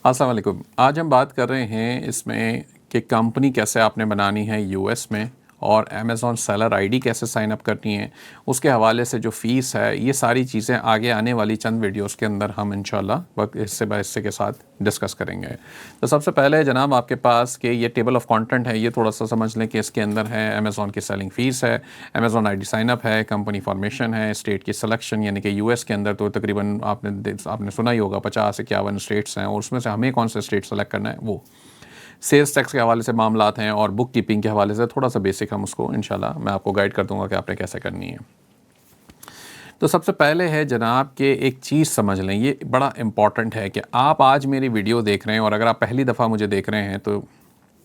अस्सलाम वालेकुम। आज हम बात कर रहे हैं इसमें कि कंपनी कैसे आपने बनानी है यूएस में और अमेज़ॉन सेलर आईडी कैसे साइन अप करनी है, उसके हवाले से जो फ़ीस है, ये सारी चीज़ें आगे आने वाली चंद वीडियोस के अंदर हम इंशाल्लाह वक्त हिस्से बाय हिस्से के साथ डिस्कस करेंगे। तो सबसे पहले जनाब आपके पास कि ये टेबल ऑफ कंटेंट है, ये थोड़ा सा समझ लें कि इसके अंदर है अमेज़ॉन की सेलिंग फ़ीस है, अमेज़ॉन आईडी साइन अप है, कंपनी फॉर्मेशन है, स्टेट की सिलेक्शन यानी कि यूएस के अंदर तो तकरीबन आपने सुना ही होगा 50-51 स्टेट्स हैं और उसमें से हमें कौन सा स्टेट सेलेक्ट करना है वो। सेल्स टैक्स के हवाले से मामलात हैं और बुक कीपिंग के हवाले से थोड़ा सा बेसिक हम उसको इंशाल्लाह मैं आपको गाइड कर दूंगा कि आपने कैसे करनी है। तो सबसे पहले है जनाब कि एक चीज़ समझ लें, ये बड़ा इंपॉर्टेंट है कि आप आज मेरी वीडियो देख रहे हैं और अगर आप पहली दफ़ा मुझे देख रहे हैं तो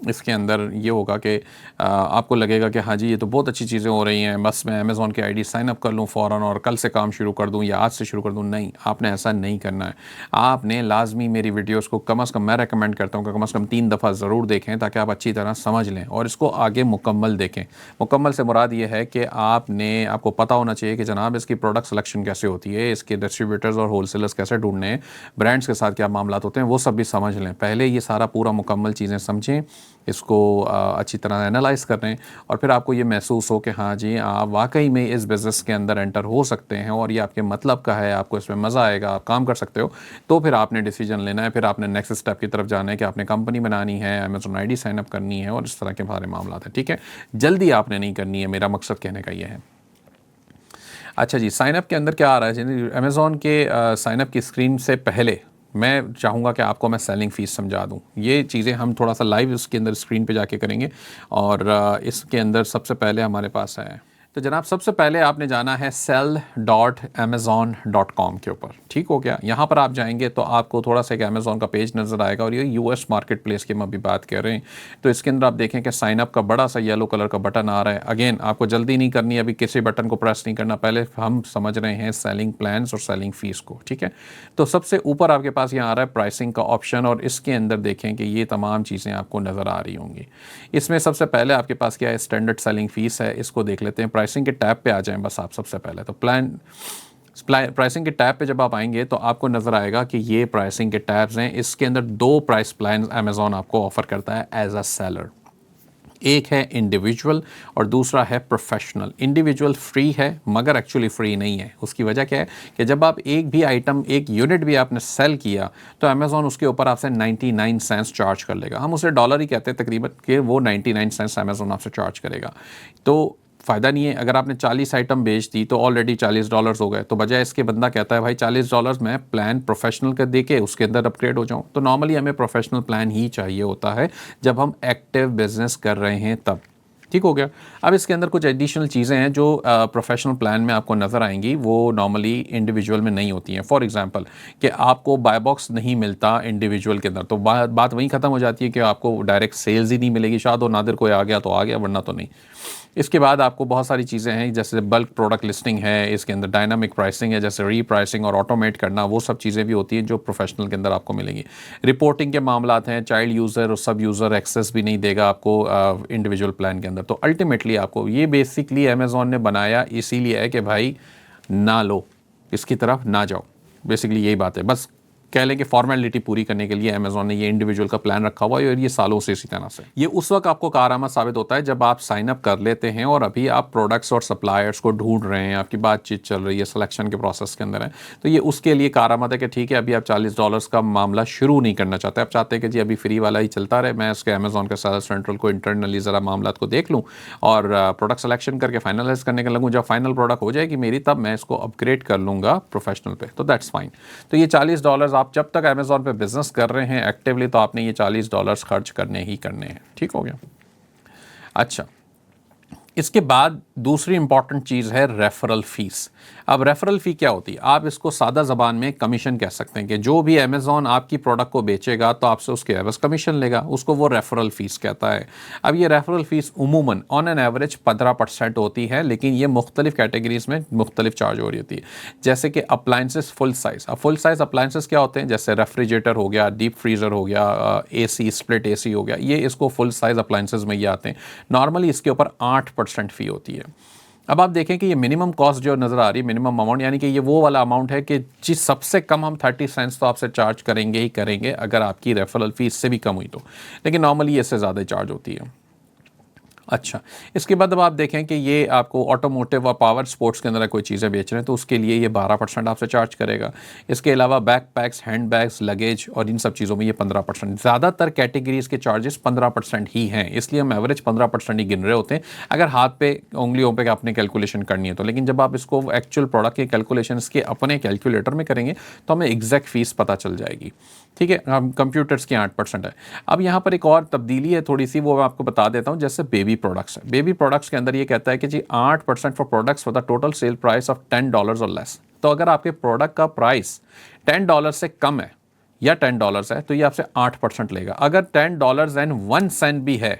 इसके अंदर ये होगा कि आपको लगेगा कि हाँ जी ये तो बहुत अच्छी चीज़ें हो रही हैं, बस मैं अमेज़ॉन की आईडी साइन अप कर लूँ फ़ौरन और कल से काम शुरू कर दूँ या आज से शुरू कर दूँ। नहीं, आपने ऐसा नहीं करना है। आपने लाजमी मेरी वीडियोस को कम से कम मैं रेकमेंड करता हूँ कि कम से कम 3 दफ़ा ज़रूर देखें ताकि आप अच्छी तरह समझ लें और इसको आगे मुकम्मल देखें। मुकम्मल से मुराद ये है कि आपको पता होना चाहिए कि जनाब इसकी प्रोडक्ट सिलेक्शन कैसे होती है, इसके डिस्ट्रीब्यूटर्स और होलसेलर्स कैसे ढूंढने हैं, ब्रांड्स के साथ क्या मामला होते हैं, वो सब भी समझ लें। पहले ये सारा पूरा मुकम्मल चीज़ें समझें, इसको अच्छी तरह एनालाइज कर रहे हैं और फिर आपको ये महसूस हो कि हाँ जी आप वाकई में इस बिज़नेस के अंदर एंटर हो सकते हैं और ये आपके मतलब का है, आपको इसमें मज़ा आएगा, आप काम कर सकते हो, तो फिर आपने डिसीजन लेना है। फिर आपने नेक्स्ट स्टेप की तरफ जाना है कि आपने कंपनी बनानी है, अमेज़ॉन आईडी साइन अप करनी है और इस तरह के सारे मामला हैं। ठीक है, जल्दी आपने नहीं करनी है, मेरा मकसद कहने का ये है। अच्छा जी, साइन अप के अंदर क्या आ रहा है, अमेज़ॉन के साइन अप की स्क्रीन से पहले मैं चाहूँगा कि आपको मैं सेलिंग फ़ीस समझा दूँ। ये चीज़ें हम थोड़ा सा लाइव इसके अंदर स्क्रीन पे जाके करेंगे और इसके अंदर सबसे पहले हमारे पास है, तो जनाब सबसे पहले आपने जाना है sell.amazon.com के ऊपर। ठीक हो गया, यहाँ पर आप जाएंगे तो आपको थोड़ा सा एक अमेज़ॉन का पेज नज़र आएगा और ये यूएस मार्केट प्लेस की हम अभी बात कर रहे हैं। तो इसके अंदर आप देखें कि साइन अप का बड़ा सा येलो कलर का बटन आ रहा है। अगेन आपको जल्दी नहीं करनी, अभी किसी बटन को प्रेस नहीं करना, पहले हम समझ रहे हैं सेलिंग प्लान्स और सेलिंग फीस को। ठीक है, तो सबसे ऊपर आपके पास यहाँ आ रहा है प्राइसिंग का ऑप्शन और इसके अंदर देखें कि ये तमाम चीज़ें आपको नज़र आ रही होंगी। इसमें सबसे पहले आपके पास क्या है, स्टैंडर्ड सेलिंग फीस है, इसको देख लेते हैं। प्राइसिंग के टैब पे आ जाएं बस आप सबसे पहले। तो प्राइसिंग के टैब पे जब आप आएंगे तो आपको नज़र आएगा कि ये प्राइसिंग के टैब्स हैं। इसके अंदर 2 प्राइस प्लान अमेज़ॉन आपको ऑफ़र करता है एज अ सेलर। एक है इंडिविजुअल और दूसरा है प्रोफेशनल। इंडिविजुअल फ्री है मगर एक्चुअली फ्री नहीं है। उसकी वजह क्या है कि जब आप एक भी आइटम, एक यूनिट भी आपने सेल किया तो अमेज़ॉन उसके ऊपर आपसे 99 सेंट्स चार्ज कर लेगा। हम उसे डॉलर ही कहते हैं तकरीबन, कि वो 99 सेंट्स अमेज़ॉन आपसे चार्ज करेगा। तो फ़ायदा नहीं है। अगर आपने 40 आइटम बेच दी तो ऑलरेडी $40 हो गए, तो बजाय इसके बंदा कहता है भाई $40 मैं प्लान प्रोफेशनल का दे के उसके अंदर अपग्रेड हो जाऊं। तो नॉर्मली हमें प्रोफेशनल प्लान ही चाहिए होता है जब हम एक्टिव बिजनेस कर रहे हैं तब। ठीक हो गया। अब इसके अंदर कुछ एडिशनल चीज़ें हैं जो प्रोफेशनल प्लान में आपको नज़र आएंगी, वो नॉर्मली इंडिविजुअल में नहीं होती हैं। फॉर एग्जांपल कि आपको बाय बॉक्स नहीं मिलता इंडिविजुअल के अंदर, तो बात वहीं ख़त्म हो जाती है कि आपको डायरेक्ट सेल्स ही नहीं मिलेगी। शायद और नादिर कोई आ गया तो आ गया, वरना तो नहीं। इसके बाद आपको बहुत सारी चीज़ें हैं जैसे बल्क प्रोडक्ट लिस्टिंग है, इसके अंदर डायनामिक प्राइसिंग है, जैसे रीप्राइसिंग और ऑटोमेट करना, वो सब चीज़ें भी होती हैं जो प्रोफेशनल के अंदर आपको मिलेंगी। रिपोर्टिंग के मामलात हैं, चाइल्ड यूज़र और सब यूज़र एक्सेस भी नहीं देगा आपको इंडिविजुअल प्लान के अंदर। तो अल्टीमेटली आपको ये बेसिकली अमेज़ॉन ने बनाया इसीलिए है कि भाई ना लो, इसकी तरफ ना जाओ। बेसिकली यही बात है, बस कह लें कि फॉर्मेलिटी पूरी करने के लिए अमेज़ॉन ने ये इंडिविजुअल का प्लान रखा हुआ है और ये सालों से इसी तरह से। ये उस वक्त आपको कारआमद साबित होता है जब आप साइन अप कर लेते हैं और अभी आप प्रोडक्ट्स और सप्लायर्स को ढूंढ रहे हैं, आपकी बातचीत चल रही है, सिलेक्शन के प्रोसेस के अंदर है, तो ये उसके लिए कारआमद है कि ठीक है अभी आप $40 का मामला शुरू नहीं करना चाहते। आप चाहते हैं कि जी अभी फ्री वाला ही चलता रहे, मैं उसके अमेज़ॉन के सेलर सेंट्रल को इंटरनली ज़रा मामला को देख लूँ और प्रोडक्ट सिलेक्शन करके फाइनलाइज करने का लगूँ। जब फाइनल प्रोडक्ट हो जाएगी मेरी तब मैं इसको अपग्रेड कर लूँगा प्रोफेशनल पे, तो दैट्स फाइन। तो ये $40 आप जब तक अमेज़ॉन पे बिजनेस कर रहे हैं एक्टिवली तो आपने ये $40 खर्च करने ही करने हैं। ठीक हो गया। अच्छा, इसके बाद दूसरी इंपॉर्टेंट चीज़ है रेफरल फीस। अब रेफरल फ़ी क्या होती है, आप इसको सादा ज़बान में कमीशन कह सकते हैं कि जो भी अमेज़ॉन आपकी प्रोडक्ट को बेचेगा तो आपसे उसके एवज़ कमीशन लेगा, उसको वो रेफरल फ़ीस कहता है। अब ये रेफरल फ़ीस उमूमन ऑन एन एवरेज 15% होती है, लेकिन ये मुख्तलिफ कैटेगरीज में मुख्तलिफ चार्ज हो रही होती है। जैसे कि अप्लाइंसेस फुल साइज़। अब फुल साइज़ अप्लाइंसेस क्या होते हैं, जैसे रेफ्रिजरेटर हो गया, डीप फ्रीज़र हो गया, AC स्प्लिट AC हो गया, ये इसको फुल साइज़ अप्लाइंसेस में ये आते हैं। नॉर्मली इसके ऊपर 8% फ़ी होती है। अब आप देखें कि ये मिनिमम कॉस्ट जो नज़र आ रही है, मिनिमम अमाउंट, यानी कि ये वो वाला अमाउंट है कि जिस सबसे कम हम 30 सेंट्स तो आपसे चार्ज करेंगे ही करेंगे अगर आपकी रेफरल फीस से भी कम हुई तो, लेकिन नॉर्मली इससे ज़्यादा चार्ज होती है। अच्छा, इसके बाद अब आप देखें कि ये आपको ऑटोमोटिव और पावर स्पोर्ट्स के अंदर कोई चीज़ें बेच रहे हैं तो उसके लिए ये 12% आपसे चार्ज करेगा। इसके अलावा back PACS, hand bags, luggage और इन सब चीज़ों में ये 15%। ज़्यादातर कैटेगरीज़ के चार्जेस 15% ही हैं, इसलिए हम एवरेज 15% ही गिन रहे होते हैं अगर हाथ पे उंगलियों पे आपने कैलकुलेशन करनी है तो। लेकिन जब आप इसको एक्चुअल प्रोडक्ट के कैलकुलेशन के अपने कैलकुलेटर में करेंगे तो हमें एग्जैक्ट फीस पता चल जाएगी। ठीक है, हम कंप्यूटर्स की 8% है। अब यहाँ पर एक और तब्दीली है थोड़ी सी, वो मैं आपको बता देता हूँ। जैसे बेबी प्रोडक्ट्स है, बेबी प्रोडक्ट्स के अंदर ये कहता है कि जी 8% for products for the total sale price of $10 और लेस। तो अगर आपके प्रोडक्ट का प्राइस $10 से कम है या $10 है तो ये आपसे 8% लेगा। अगर $10.01 भी है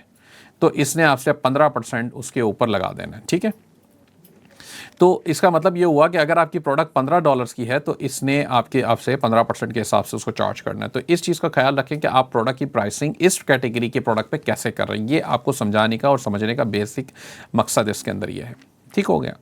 तो इसने आपसे 15% उसके ऊपर लगा देना है। ठीक है, तो इसका मतलब ये हुआ कि अगर आपकी प्रोडक्ट $15 की है तो इसने आपसे 15% के हिसाब से उसको चार्ज करना है। तो इस चीज़ का ख्याल रखें कि आप प्रोडक्ट की प्राइसिंग इस कैटेगरी के प्रोडक्ट पे कैसे कर रहे हैं, ये आपको समझाने का और समझने का बेसिक मकसद इसके अंदर ये है। ठीक हो गया।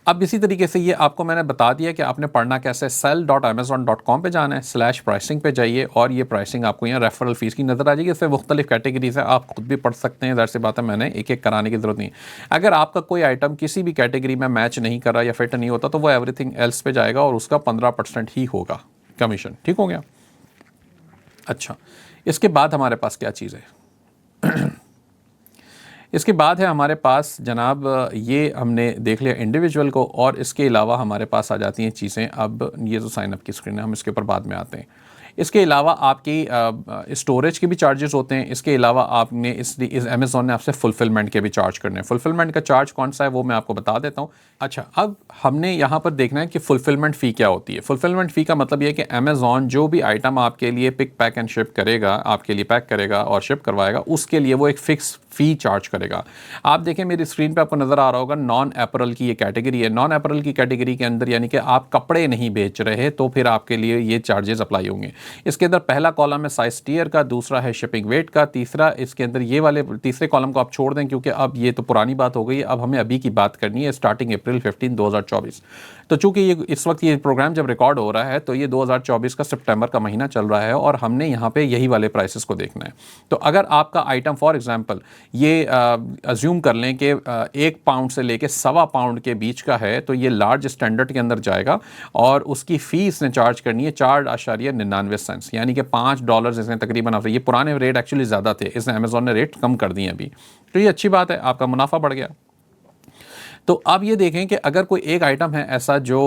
अब इसी तरीके से ये आपको मैंने बता दिया कि आपने पढ़ना कैसे। sell.amazon.com पे जाना है, /प्राइसिंग पे जाइए और ये प्राइसिंग आपको यहाँ रेफरल फीस की नज़र आ जाएगी। इसमें मुख्तलिफ कैटेगरीज है, आप खुद भी पढ़ सकते हैं। ज़ाहिर सी बात है, मैंने एक एक कराने की ज़रूरत नहीं। अगर आपका कोई आइटम किसी भी कैटेगरी में मैच नहीं कर रहा या फिट नहीं होता तो वो एवरीथिंग एल्स पे जाएगा और उसका 15% ही होगा कमीशन। ठीक हो गया। अच्छा, इसके बाद हमारे पास क्या चीज़ है? इसके बाद है हमारे पास जनाब, ये हमने देख लिया इंडिविजुअल को, और इसके अलावा हमारे पास आ जाती हैं चीज़ें। अब ये जो साइन अप की स्क्रीन है, हम इसके ऊपर बाद में आते हैं। इसके अलावा आपकी स्टोरेज के भी चार्जेस होते हैं। इसके अलावा आपने इस अमेज़ॉन ने आपसे फुलफिलमेंट के भी चार्ज करने हैं। फुलफिलमेंट का चार्ज कौन सा है वो मैं आपको बता देता हूँ। अच्छा, अब हमने यहाँ पर देखना है कि फुलफिलमेंट फ़ी क्या होती है। फुलफिलमेंट फ़ी का मतलब ये है कि अमेज़ॉन जो भी आइटम आपके लिए पिक पैक एंड शिप करेगा, आपके लिए पैक करेगा और शिप करवाएगा, उसके लिए वो एक फ़िक्स फ़ी चार्ज करेगा। आप देखें मेरी स्क्रीन पे आपको नज़र आ रहा होगा, नॉन एपरल की ये कैटेगरी है। नॉन एपरल की कैटेगरी के अंदर यानी कि आप कपड़े नहीं बेच रहे तो फिर आपके लिए ये चार्जेस अप्लाई होंगे। इसके अंदर पहला कॉलम है साइज टियर का, दूसरा है शिपिंग वेट का, तीसरा इसके अंदर ये वाले तीसरे कॉलम को आप छोड़ दें क्योंकि अब ये तो पुरानी बात हो गई है। अब हमें अभी की बात करनी है, स्टार्टिंग अप्रैल 15, 2024। तो चूंकि ये इस वक्त ये प्रोग्राम जब रिकॉर्ड हो रहा है तो ये 2024 का सितंबर का महीना चल रहा है और हमने यहाँ पे यही वाले प्राइसेस को देखना है। तो अगर आपका आइटम फॉर एग्जांपल ये अज्यूम कर लें कि 1 पाउंड से लेके 1.25 पाउंड के बीच का है तो ये लार्ज स्टैंडर्ड के अंदर जाएगा और उसकी फ़ीस ने चार्ज करनी है 4.99 सेंट्स, यानी कि $5 इसने तकरीबन। आप ये पुराने रेट एक्चुअली ज़्यादा थे, इसने अमेज़ॉन ने रेट कम कर दिए अभी। तो ये अच्छी बात है, आपका मुनाफा बढ़ गया। तो आप ये देखें कि अगर कोई एक आइटम है ऐसा जो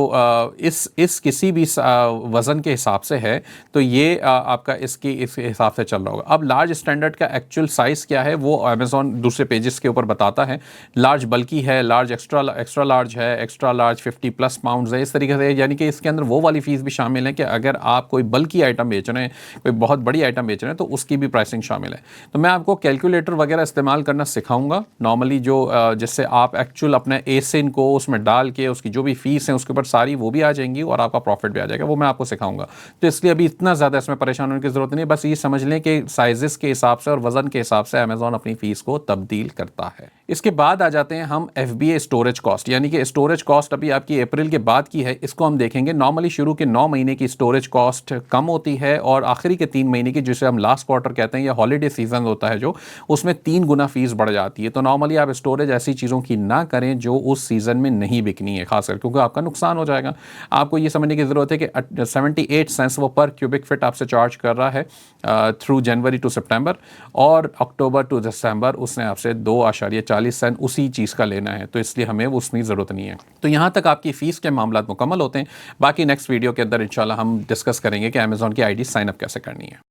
इस किसी भी वज़न के हिसाब से है तो ये आपका इस हिसाब से चल रहा होगा। अब लार्ज स्टैंडर्ड का एक्चुअल साइज़ क्या है वो अमेज़ॉन दूसरे पेजेस के ऊपर बताता है। लार्ज बल्कि है, लार्ज एक्स्ट्रा लार्ज है, एक्स्ट्रा लार्ज 50+ पाउंड्स है, इस तरीके से। यानी कि इसके अंदर वो वाली फ़ीस भी शामिल है कि अगर आप कोई बल्कि आइटम बेच रहे हैं, कोई बहुत बड़ी आइटम बेच रहे हैं तो उसकी भी प्राइसिंग शामिल है। तो मैं आपको कैलकुलेटर वगैरह इस्तेमाल करना सिखाऊंगा नॉर्मली, जो जिससे आप एक्चुअल अपने एसिन को उसमें डाल के उसकी जो भी फीस है उसके ऊपर सारी वो भी आ जाएंगी और आपका प्रॉफिट भी आ जाएगा, वो मैं आपको सिखाऊंगा। तो इसलिए अभी इतना ज़्यादा इसमें परेशान होने की ज़रूरत नहीं है। बस ये समझ लें कि साइजेस के हिसाब से और वज़न के हिसाब से अमेज़ॉन अपनी फ़ीस को तब्दील करता है। इसके बाद आ जाते हैं हम FBA स्टोरेज कॉस्ट, यानी कि स्टोरेज कॉस्ट अभी आपकी अप्रैल के बाद की है, इसको हम देखेंगे। नॉर्मली शुरू के 9 महीने की स्टोरेज कॉस्ट कम होती है और आखिरी के 3 महीने की, जिसे हम लास्ट क्वार्टर कहते हैं या हॉलीडे सीजन होता है जो, उसमें 3 गुना फीस बढ़ जाती है। तो नॉर्मली आप स्टोरेज ऐसी चीज़ों की ना करें जो उस सीज़न में नहीं बिकनी है खासकर, क्योंकि आपका नुकसान हो जाएगा। आपको ये समझने की ज़रूरत है कि 78 सेंट्स वो पर क्यूबिक फिट आपसे चार्ज कर रहा है थ्रू जनवरी टू सितंबर, और अक्टूबर टू दिसंबर उसने आपसे 2.40 सेंट उसी चीज़ का लेना है, तो इसलिए हमें उसकी ज़रूरत नहीं है। तो यहाँ तक आपकी फ़ीस के मामला मुकम्मल होते हैं। बाकी नेक्स्ट वीडियो के अंदर इंशाल्लाह हम डिस्कस करेंगे कि अमेज़ॉन की ID साइन अप कैसे करनी है।